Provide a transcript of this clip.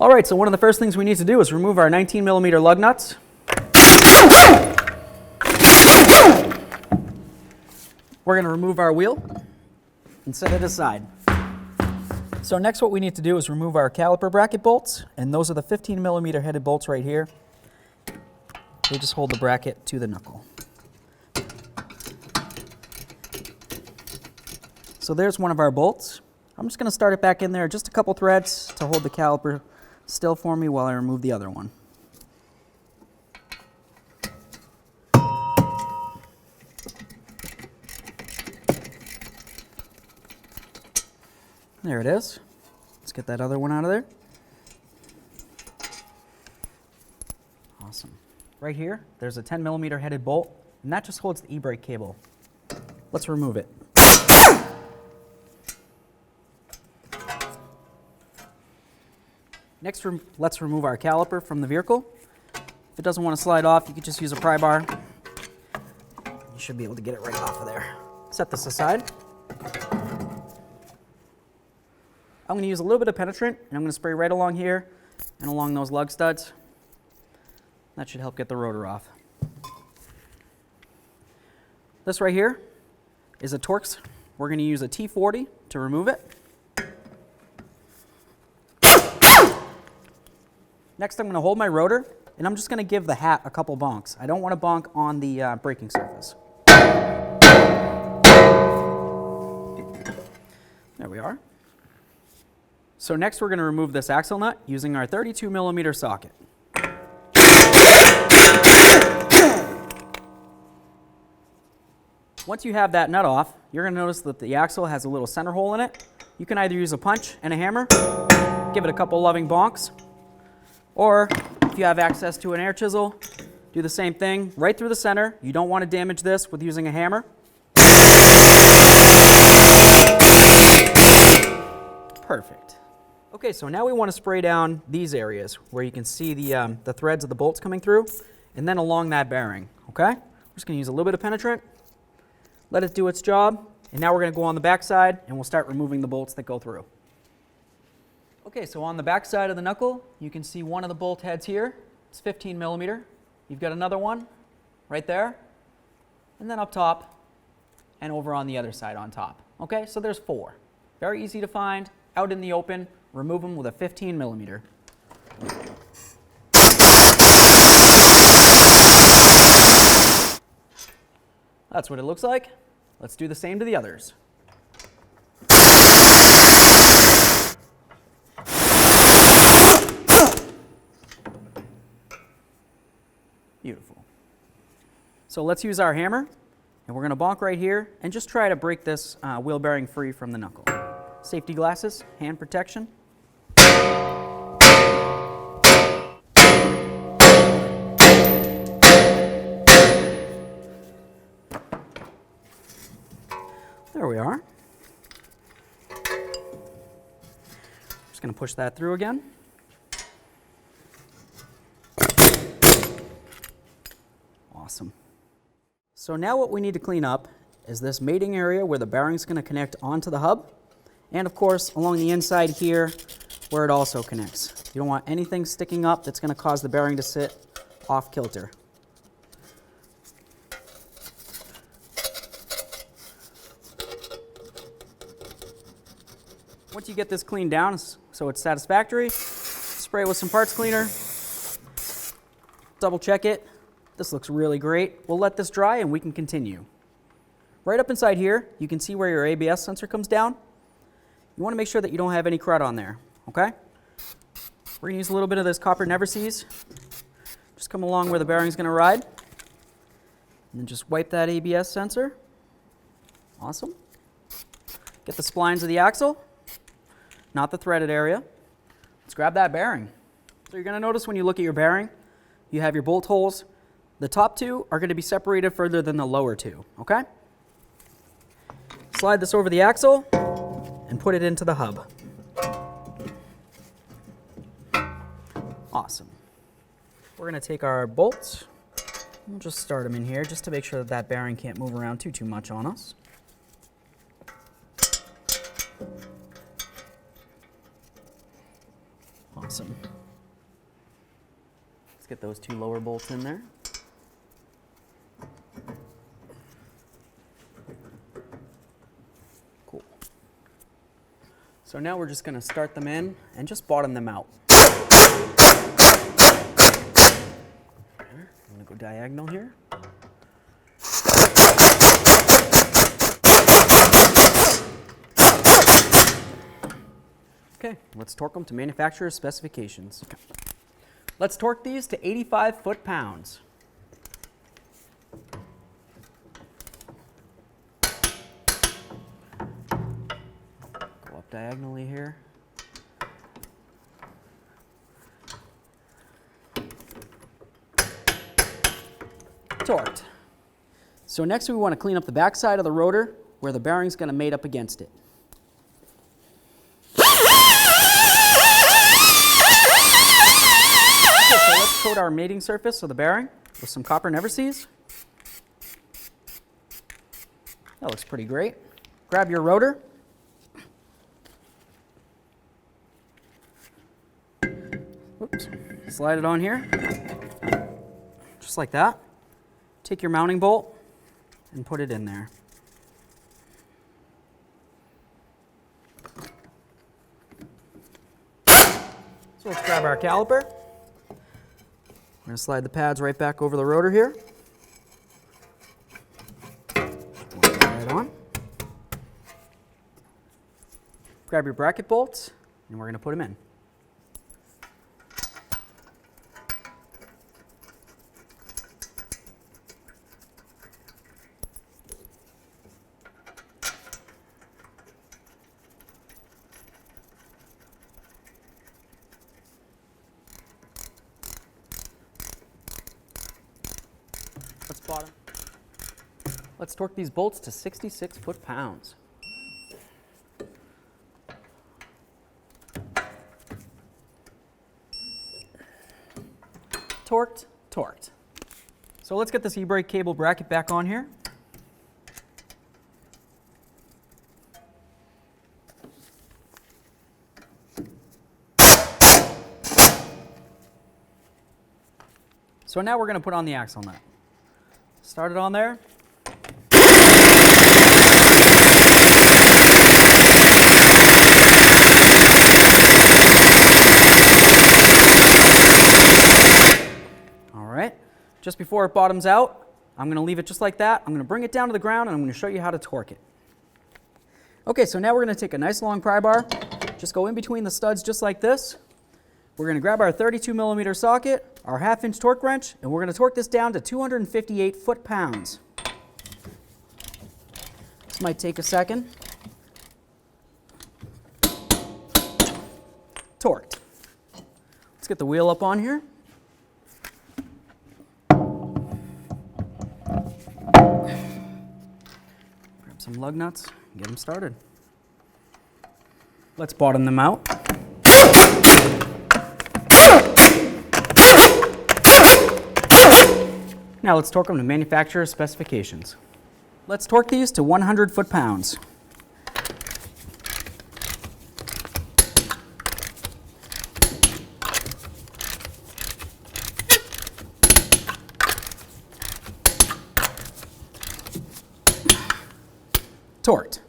All right, so one of the first things we need to do is remove our 19mm lug nuts. We're going to remove our wheel and set it aside. So next what we need to do is remove our caliper bracket bolts, and those are the 15mm headed bolts right here. They just hold the bracket to the knuckle. So there's one of our bolts. I'm just going to start it back in there, just a couple threads to hold the caliper still for me while I remove the other one. There it is. Let's get that other one out of there. Awesome. Right here, there's a 10mm headed bolt, and that just holds the e-brake cable. Let's remove it. Next, let's remove our caliper from the vehicle. If it doesn't want to slide off, you can just use a pry bar. You should be able to get it right off of there. Set this aside. I'm going to use a little bit of penetrant, and I'm going to spray right along here and along those lug studs. That should help get the rotor off. This right here is a Torx. We're going to use a T40 to remove it. Next, I'm going to hold my rotor, and I'm just going to give the hat a couple bonks. I don't want to bonk on the braking surface. There we are. So next we're going to remove this axle nut using our 32mm socket. Once you have that nut off, you're going to notice that the axle has a little center hole in it. You can either use a punch and a hammer, give it a couple loving bonks, or if you have access to an air chisel, do the same thing right through the center. You don't want to damage this with using a hammer. Perfect. Okay, so now we want to spray down these areas where you can see the threads of the bolts coming through, and then along that bearing, okay? We're just going to use a little bit of penetrant, let it do its job, and now we're going to go on the back side and we'll start removing the bolts that go through. Okay, so on the back side of the knuckle, you can see one of the bolt heads here. It's 15mm. You've got another one right there, and then up top, and over on the other side on top. Okay, so there's 4. Very easy to find, out in the open. Remove them with a 15mm. That's what it looks like. Let's do the same to the others. Beautiful. So let's use our hammer, and we're going to bonk right here and just try to break this wheel bearing free from the knuckle. Safety glasses, hand protection. There we are. Just going to push that through again. Awesome. So now what we need to clean up is this mating area where the bearing's going to connect onto the hub, and of course along the inside here where it also connects. You don't want anything sticking up that's going to cause the bearing to sit off kilter. Once you get this cleaned down so it's satisfactory, spray it with some parts cleaner, double check it. This looks really great. We'll let this dry and we can continue. Right up inside here, you can see where your ABS sensor comes down. You want to make sure that you don't have any crud on there, okay? We're going to use a little bit of this copper never seize. Just come along where the bearing's going to ride. And then just wipe that ABS sensor. Awesome. Get the splines of the axle, not the threaded area. Let's grab that bearing. So you're going to notice when you look at your bearing, you have your bolt holes. The top 2 are going to be separated further than the lower 2, okay? Slide this over the axle and put it into the hub. Awesome. We're going to take our bolts. We'll just start them in here just to make sure that that bearing can't move around too much on us. Awesome. get those two lower bolts in there. Cool. So now we're just going to start them in and just bottom them out. I'm going to go diagonal here. Okay, let's torque them to manufacturer's specifications. Okay. Let's torque these to 85 foot-pounds. Go up diagonally here. Torqued. So next we want to clean up the back side of the rotor where the bearing's going to mate up against it. So let's coat our mating surface of the bearing with some copper never-sees. That looks pretty great. Grab your rotor. Oops. Slide it on here, just like that. Take your mounting bolt and put it in there. So let's grab our caliper. We're going to slide the pads right back over the rotor here. Right on. Grab your bracket bolts, and we're going to put them in. Let's torque these bolts to 66 foot-pounds. Torqued, torqued. So let's get this e-brake cable bracket back on here. So now we're going to put on the axle nut. Start it on there. Just before it bottoms out, I'm going to leave it just like that. I'm going to bring it down to the ground and I'm going to show you how to torque it. Okay, so now we're going to take a nice long pry bar, just go in between the studs just like this. We're going to grab our 32 millimeter socket, our 1/2 inch torque wrench, and we're going to torque this down to 258 foot-pounds. This might take a second. Torqued. Let's get the wheel up on here. Some lug nuts and get them started. Let's bottom them out. Now let's torque them to manufacturer's specifications. Let's torque these to 100 foot-pounds. Torqued.